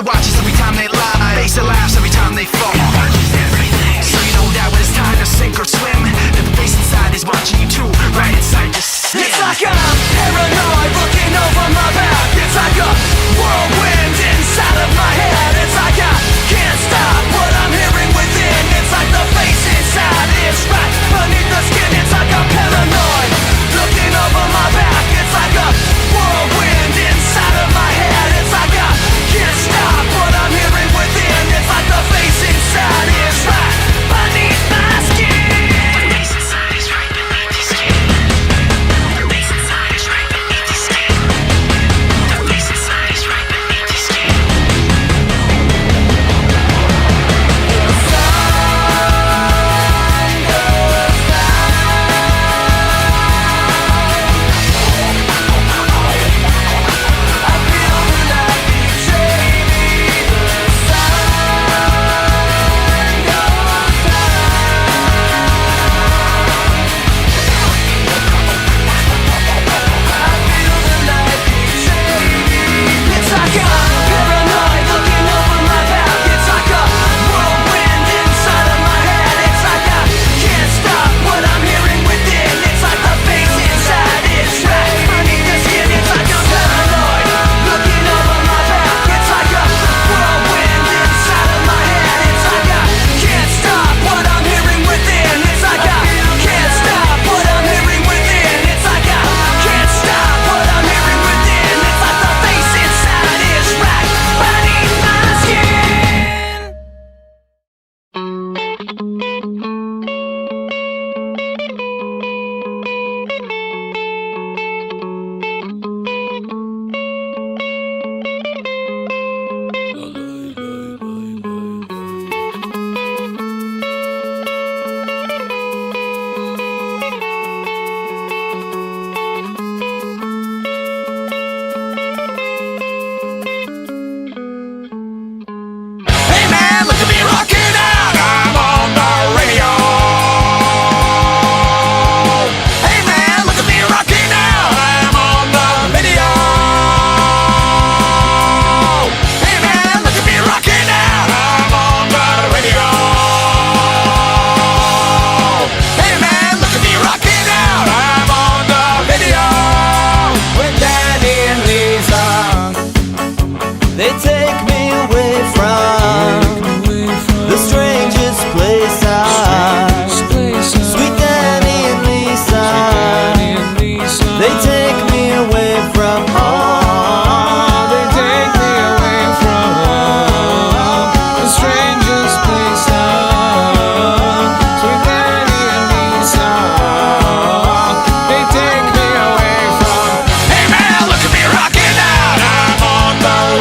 that watches every time they lie, face that laughs every time they fall. So you know that when it's time to sink or swim, that the face inside is watching you too, right inside your skin. It's like I'm paranoid looking over my back. It's like a whirlwind inside of my head. It's like I can't stop what I'm hearing within. It's like the face inside is right beneath the skin. It's like I'm paranoid looking over my back. It's like a whirlwind inside of my head. It's like I can't stop what I'm hearing within. It's like the face inside is right beneath my skin. The face inside is right beneath your skin. The face inside is right beneath your skin. The face inside is right beneath your skin.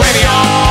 Radio.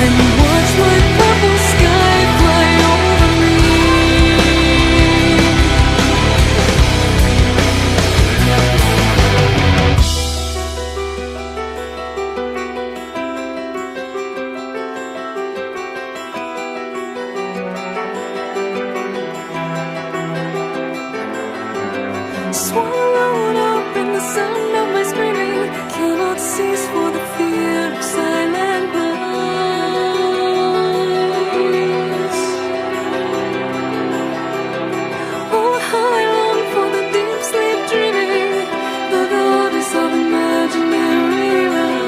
and watch my purple sky fly over me. Swallowed up in the sound of my screaming, cannot cease for the fear of silent noise. Oh, how I long for the deep sleep dreaming, the goddess of imaginary rhyme.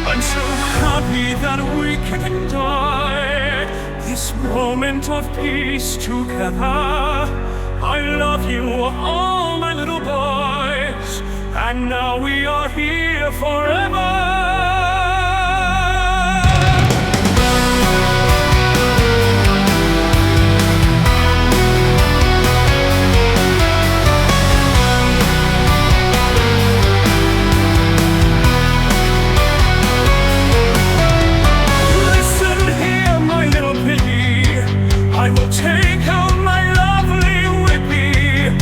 I'm so happy that we can die this moment of peace together. I love you, all my little boys, and now we are here forever. I will take out my lovely whippy.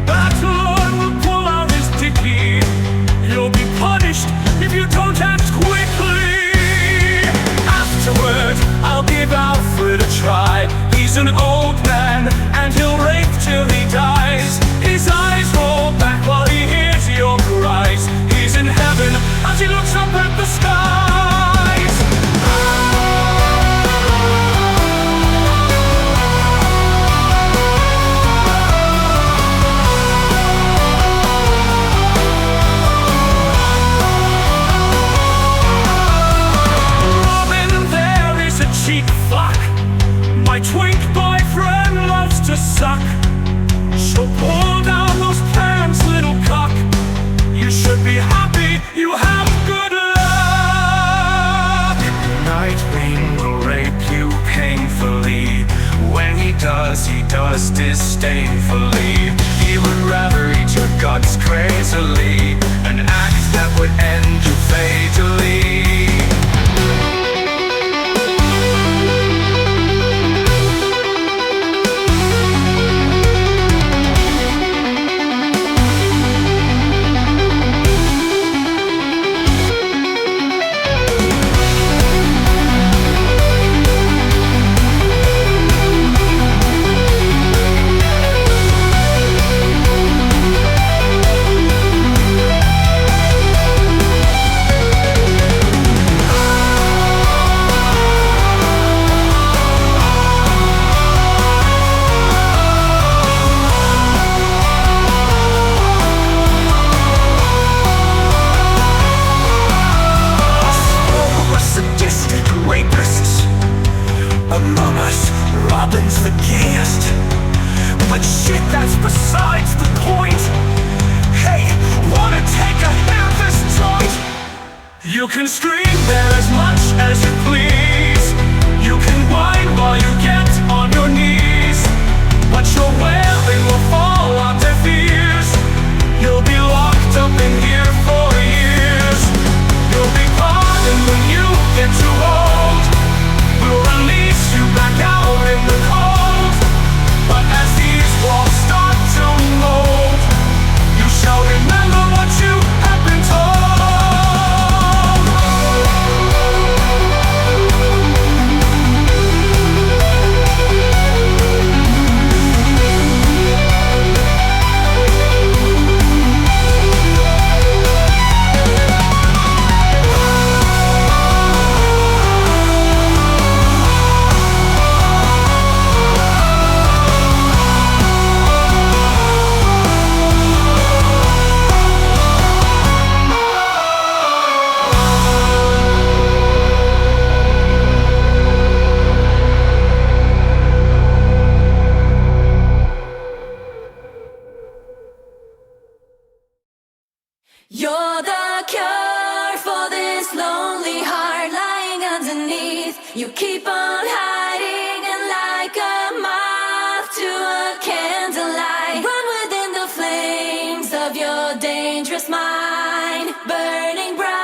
That Lord will pull out his dicky. You'll be punished if you don't You can scream there as much as you please. You can whine while you get on your knees, but your wailing will fall on deaf ears. You'll be locked up in here for years. You'll be pardoned when you get too old. We'll release you back out in the cold. But as these walls start to mold, you shall remember what you have been told. You're the cure for this lonely heart lying underneath. You keep on hiding, and like a moth to a candlelight, run within the flames of your dangerous mind, burning bright.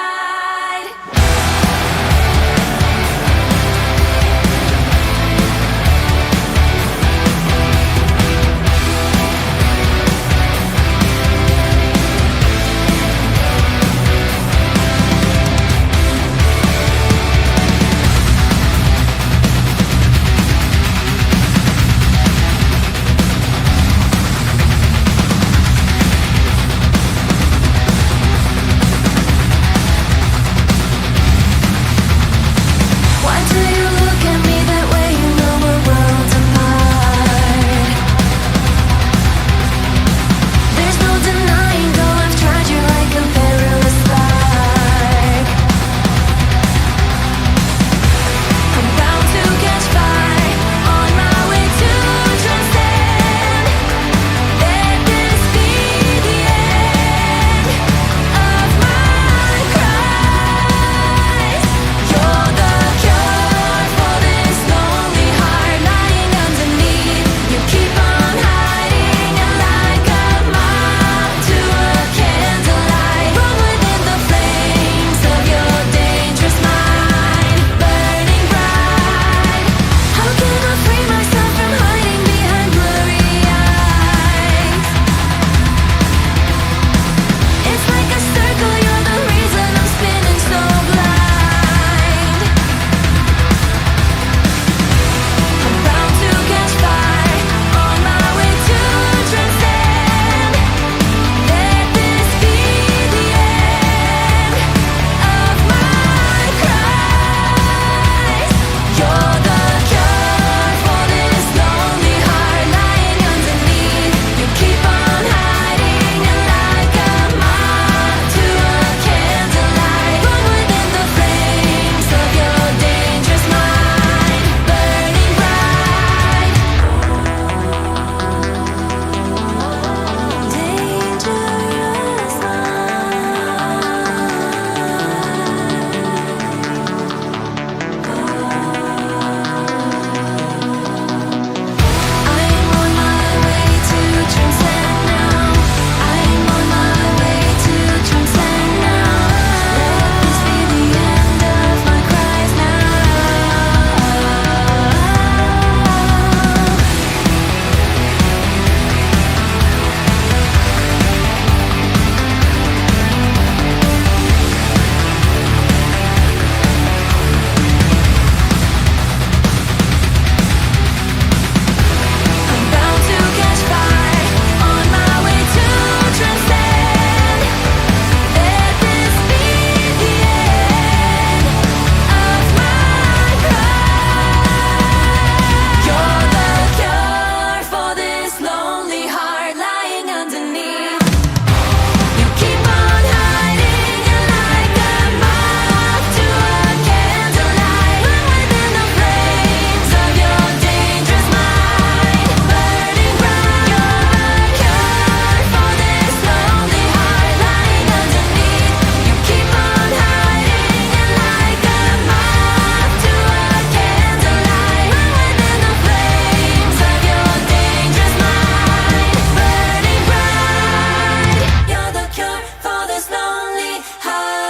for this lonely heart.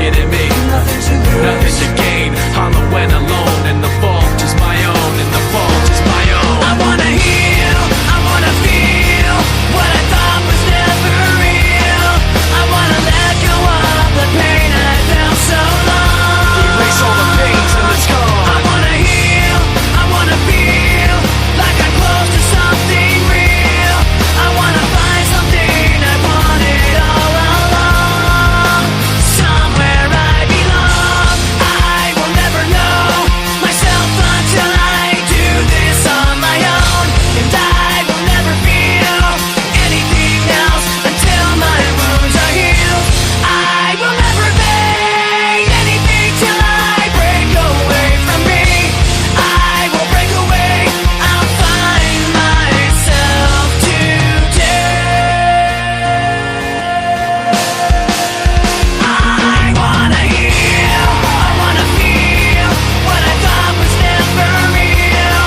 kidding me? Nothing to gain. Hollow and alone, and the fault is my own, and the fault is my own. I wanna heal, I wanna feel what I thought was never real. I wanna let go of the pain I felt so long. Erase all the pain till it's gone. I wanna heal, I wanna feel like I'm close to something real. I wanna find something I wanted all along. Somewhere I belong. I will never know myself until I do this on my own. And I will never feel anything else until my wounds are healed. I will never make anything till I break away from me. I will break away, I'll find myself today. I wanna heal, I wanna feel what I thought was never real.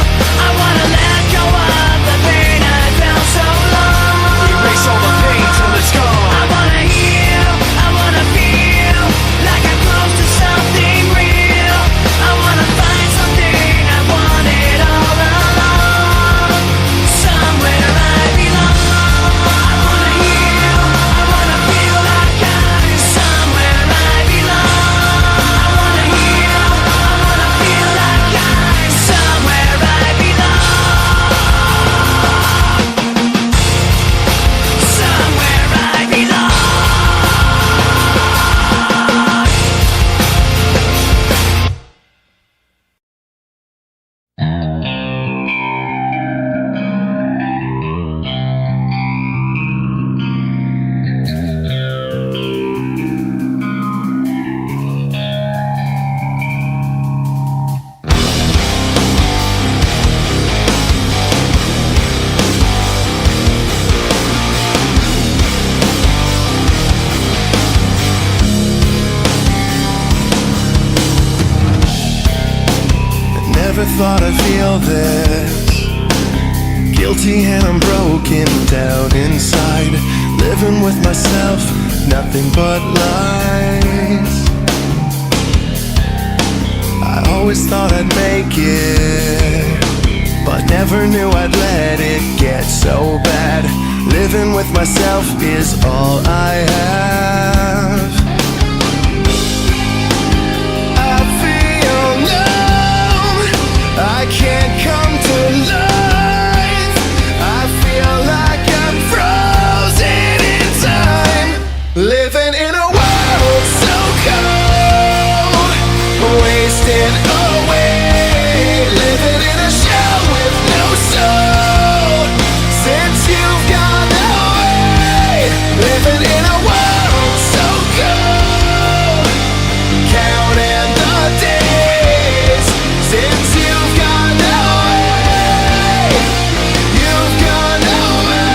I wanna let go of the pain I felt so long. Erase all the pain till it's gone. I wanna heal, I wanna feel like I'm close to something real. I wanna find something I wanted all along. Somewhere I belong. I wanna heal, I wanna feel like I'm somewhere I belong. I wanna heal, I wanna feel like I'm somewhere I belong. Somewhere I belong. Never thought I'd feel this guilty and I'm broken down inside, living with myself, nothing but lies. I always thought I'd make it, but never knew I'd let it get so bad. Living with myself is all I have. I feel numb, I can't come to life. I feel like I'm frozen in time, living in a world so cold, wasting away, living in a shell with no soul. Since you've gone away, living in a world so cold, counting the days. Since you've gone away, you've gone away.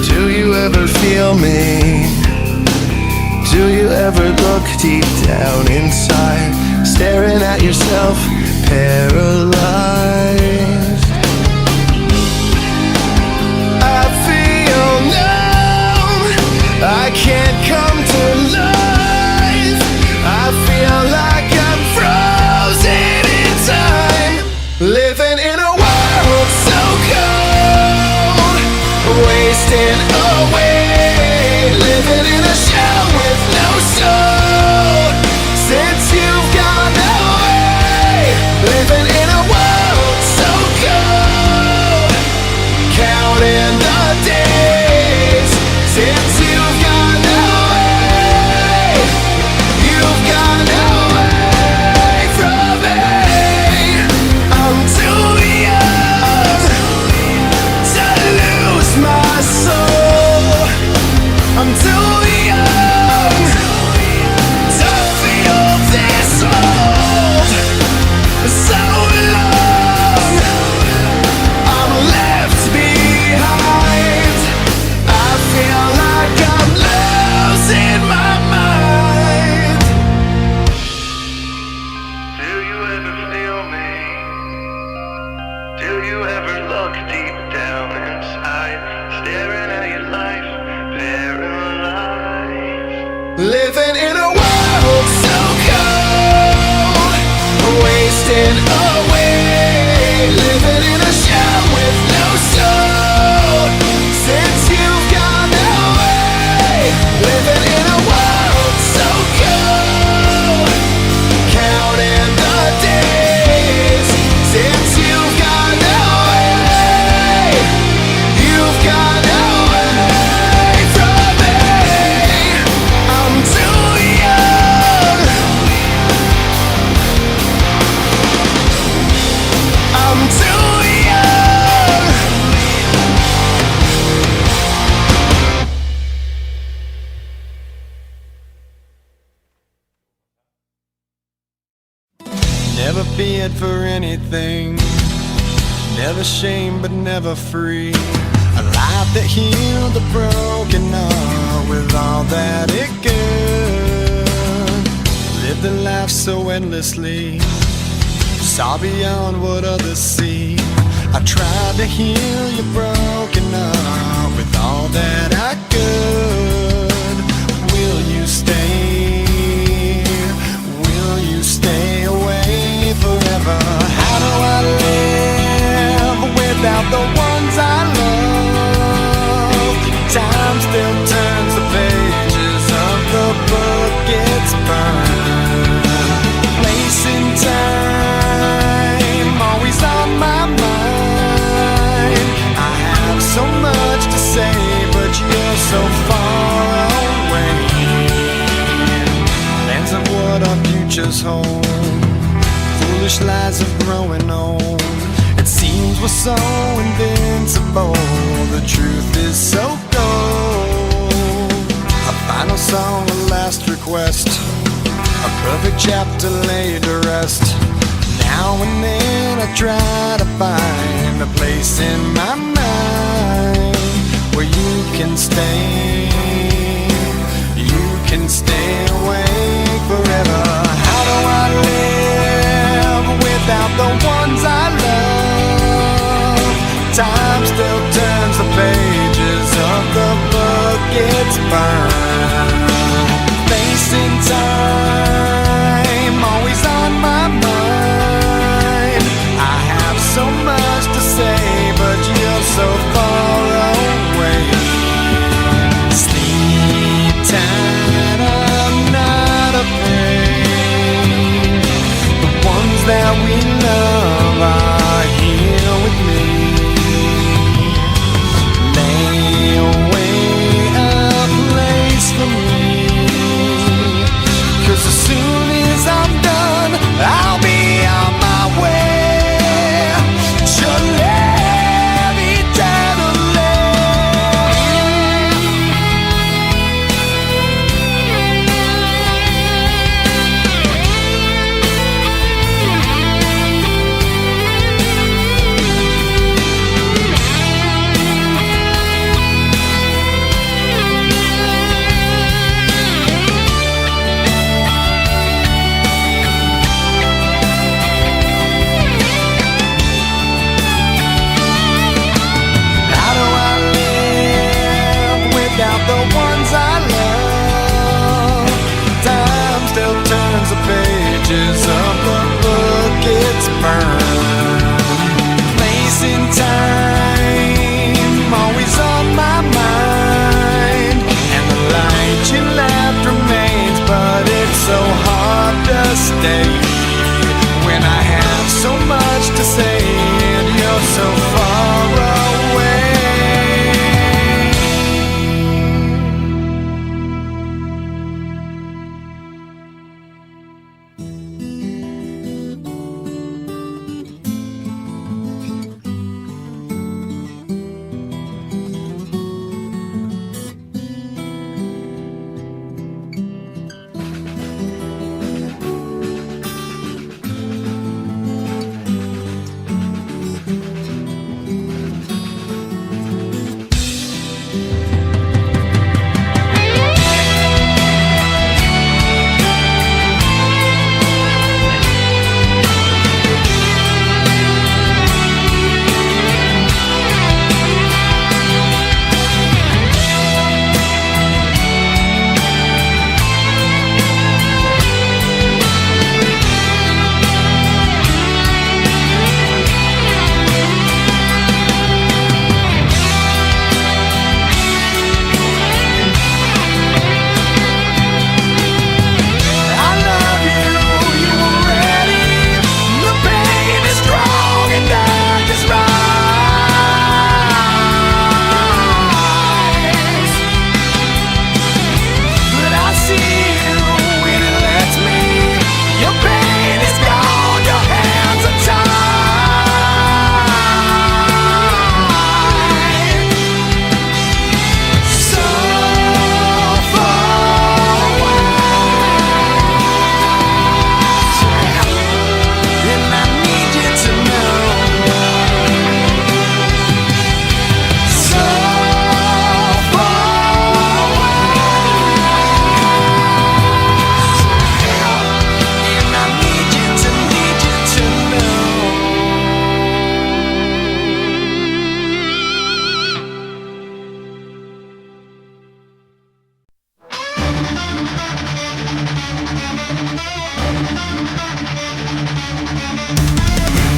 Do you ever feel me? Do you ever look deep down inside, staring at yourself, paralyzed? I feel numb, I can't come to life. I feel like I'm frozen in time, living in a world so cold, wasting away, living in a shell with no soul. Since you've gone away, living in a world so cold, counting the days. Since you've gone away, you've gone away from me. I'm too young to lose my soul. living in a world so cold, wasting away, living in a shell with no soul. Since you've gone away, living in a world so cold, counting the days. Since you've gone away, you've gone away from me. I'm too young, I'm too young. Never feared for anything, never shamed but never free. A life that healed the broken heart with all that it could. Lived a life so endlessly, saw beyond what others see. I tried to heal your broken heart with all that I could. Will you stay? Will you stay away forever? How do I live without the ones I love? Time still turns the pages of the book, it's burned. Place in time, always on my mind. I have so much to say, but you're so far away. Lands of what our futures hold, foolish lies of growing old. It seems we're so invincible, the truth is so cold. A final song, a last request, a perfect chapter laid to rest. Now and then I try to find a place in my mind where you can stay, you can stay awake forever. How do I live without the ones I love? Time still turns the pages of the book, it's burned. Facing time, always on my mind. I have so much to say, but you're so far away. Sleep tight.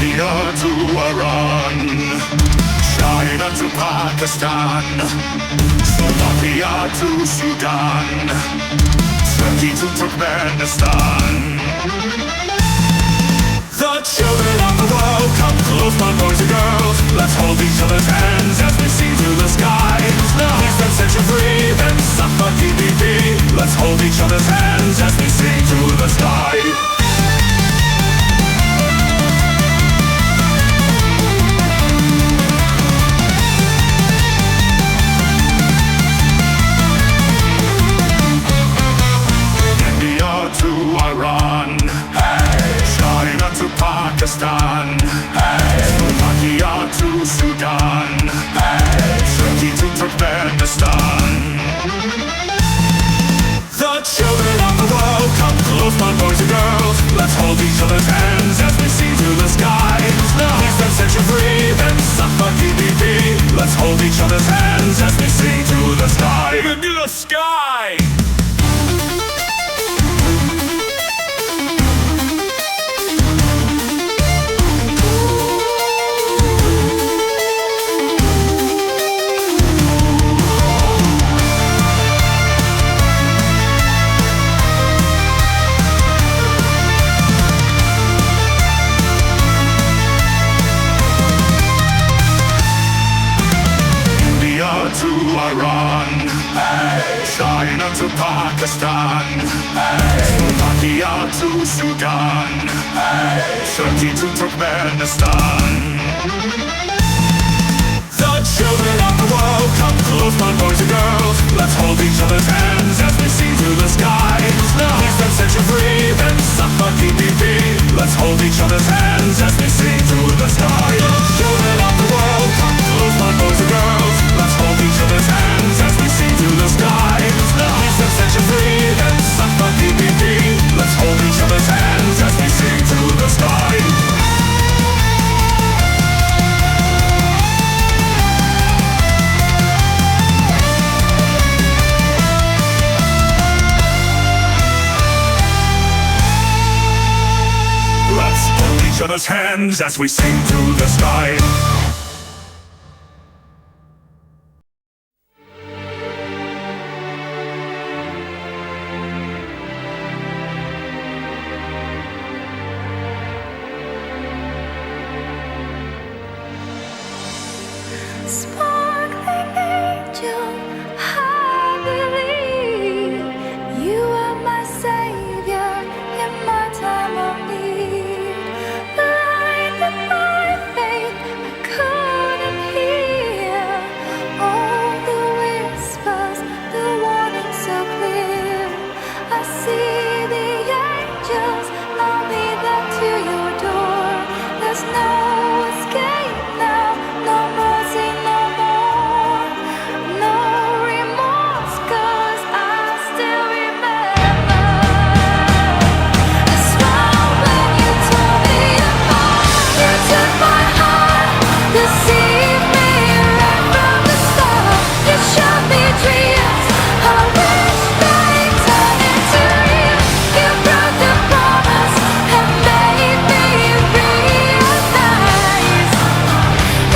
India to Iran, China to Pakistan, Slovakia to Sudan, Turkey to Turkmenistan. The children of the world, come close, my boys and girls. Let's hold each other's hands as we see through the sky. Now we set you free, then suffer DBP. Let's hold each other's hands as we sing through the sky. To Iran, hey. China to Pakistan, hey. Slovakia to Sudan, hey. Turkey to Turkmenistan. The children of the world, come close, my boys and girls. Let's hold each other's hands as we see through the sky. Now we set you free, then suffer DBP. Let's hold each other's hands as we sing through the sky. Into the sky. To Iran, hey. China to Pakistan, hey. Slovakia to Sudan, hey. Turkey to Turkmenistan. The children of the world, come close, my boys and girls. Let's hold each other's hands as we see through the sky. Now we set you free, then suffer DBP. Let's hold each other's hands as we sing through the sky. The children of the world, come close, my boys and girls. Let's hold each other's hands as we sing through the sky. Now we set you free, then suffer DBP. Let's hold each other's hands as we sing through the sky. Let's hold each other's hands as we sing through the sky. Sparkling angel, I believe you are my savior in my time of need. Blinded by faith, I couldn't hear all the whispers, the warning so clear. I see the angels, I'll be there to your door. There's no escape now, no mercy, no more, no remorse, 'cause I still remember the smile when you tore me apart. You took my heart, deceived me right from the start. You showed me dreams, I wish they turned into real. You broke the promise and made me realize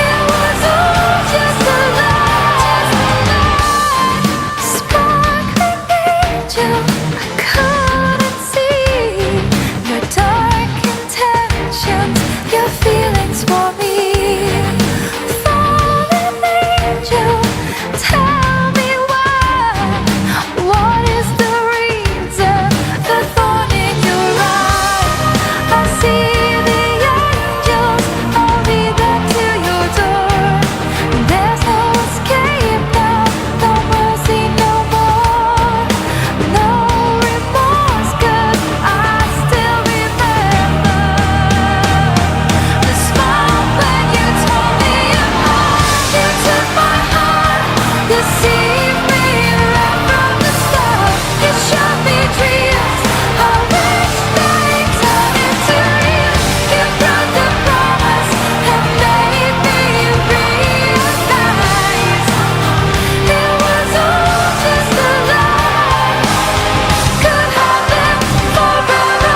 it was all just a lie. Sparkling angel, I couldn't see your dark intentions, your feelings for me. Fallen angel, tell me why. What is the reason? The thorn in your eye. I see the angels, I'll be there to your door. There's no escape now, no mercy, no more, no remorse, 'cause I still remember the smile when you tore me apart. You took my heart, deceived me right from the start. You showed me dreams, I wish they turned into real. You broke the promise and made me realize it was all just a lie. Could happen forever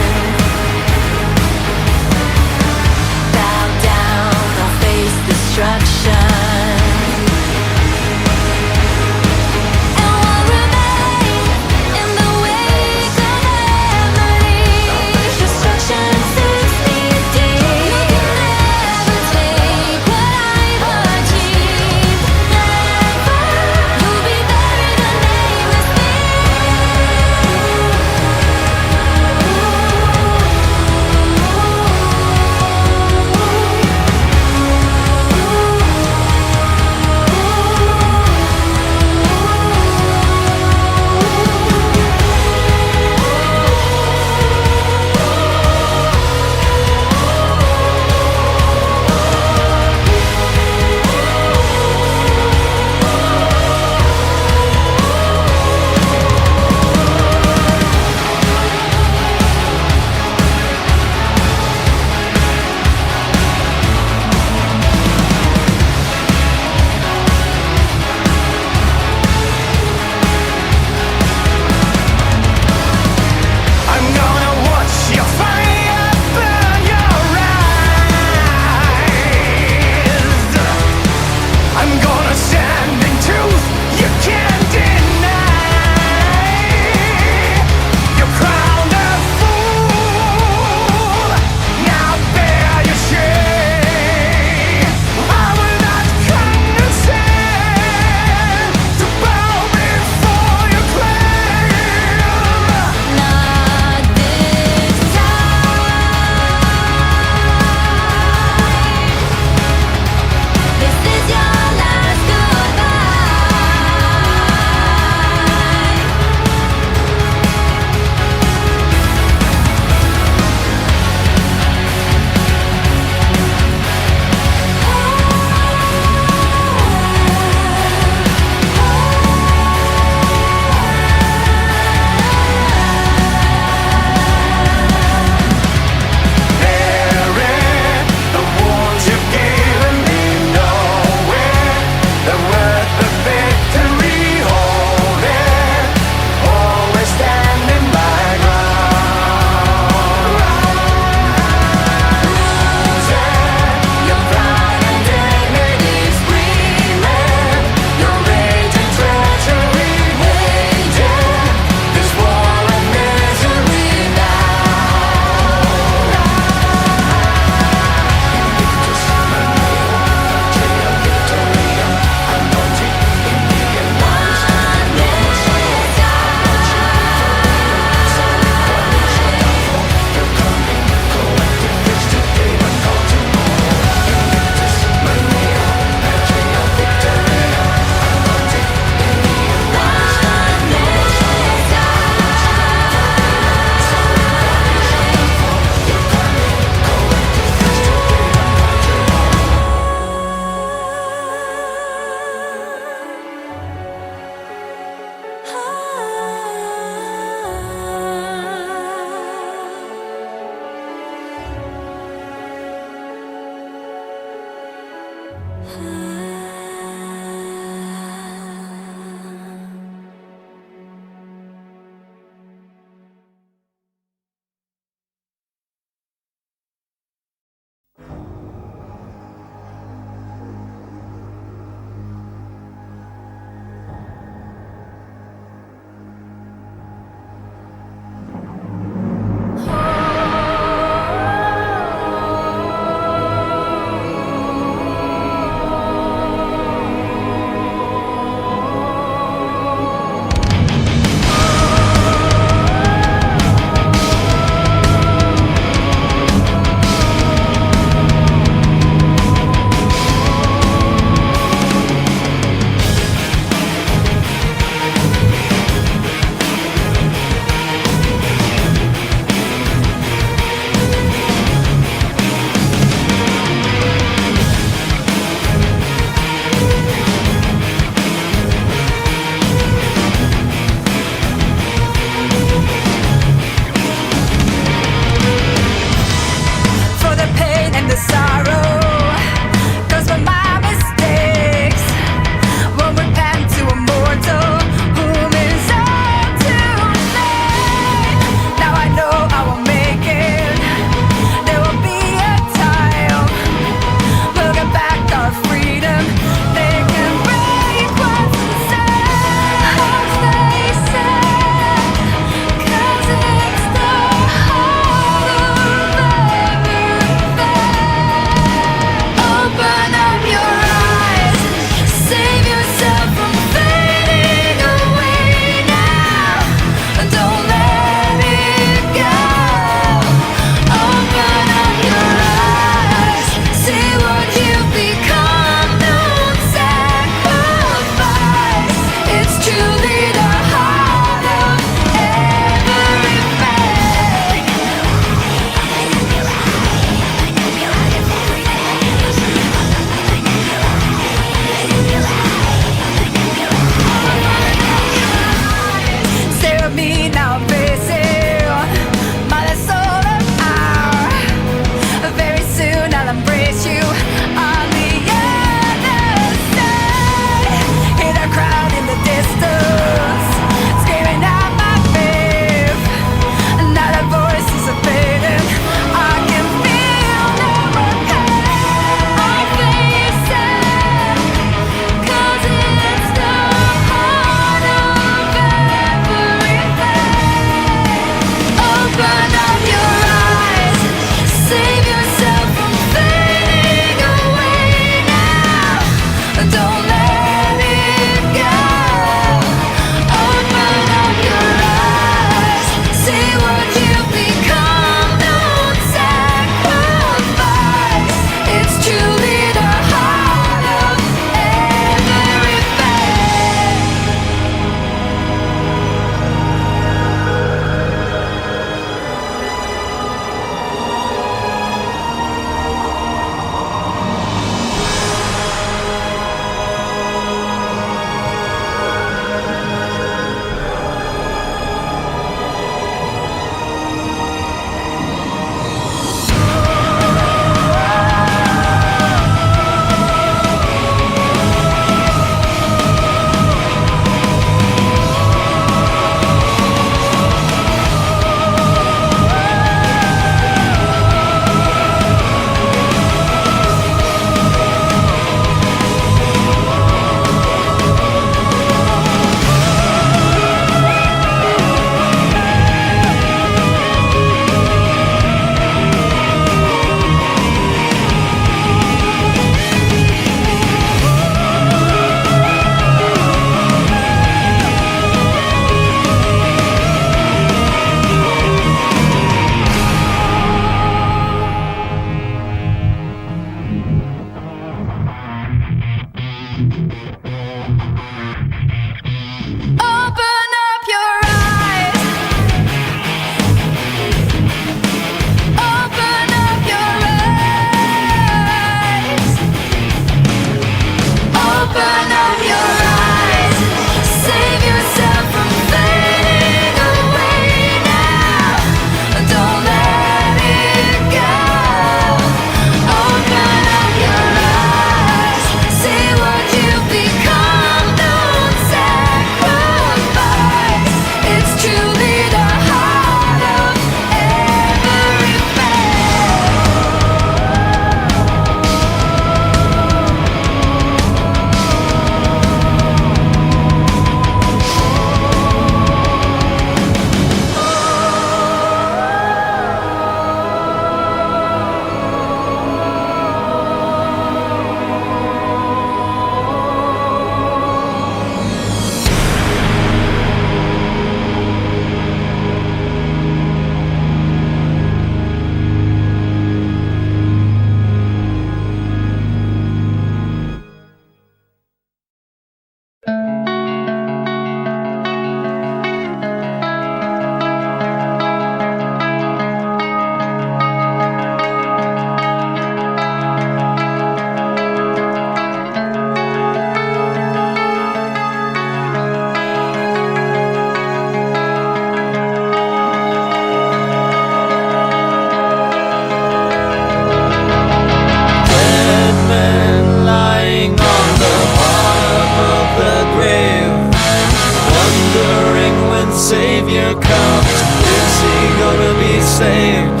saved.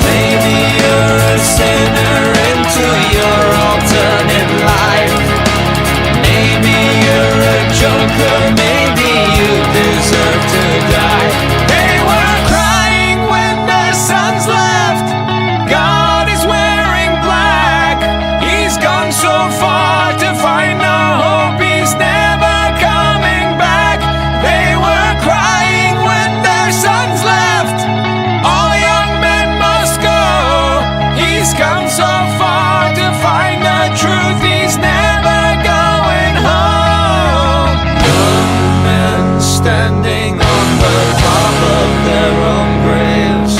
Maybe you're a sinner into your alternate life. Maybe you're a joker, maybe you deserve to die. They were crying when their sons left. God is wearing black. He's gone so far to find no hope. He's never coming back. They were crying when their sons left. All young men must go. He's come so far to find the truth. He's never going home. Young men standing on the top of their own graves,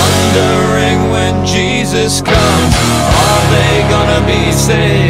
wondering when Jesus comes, are they gonna be saved?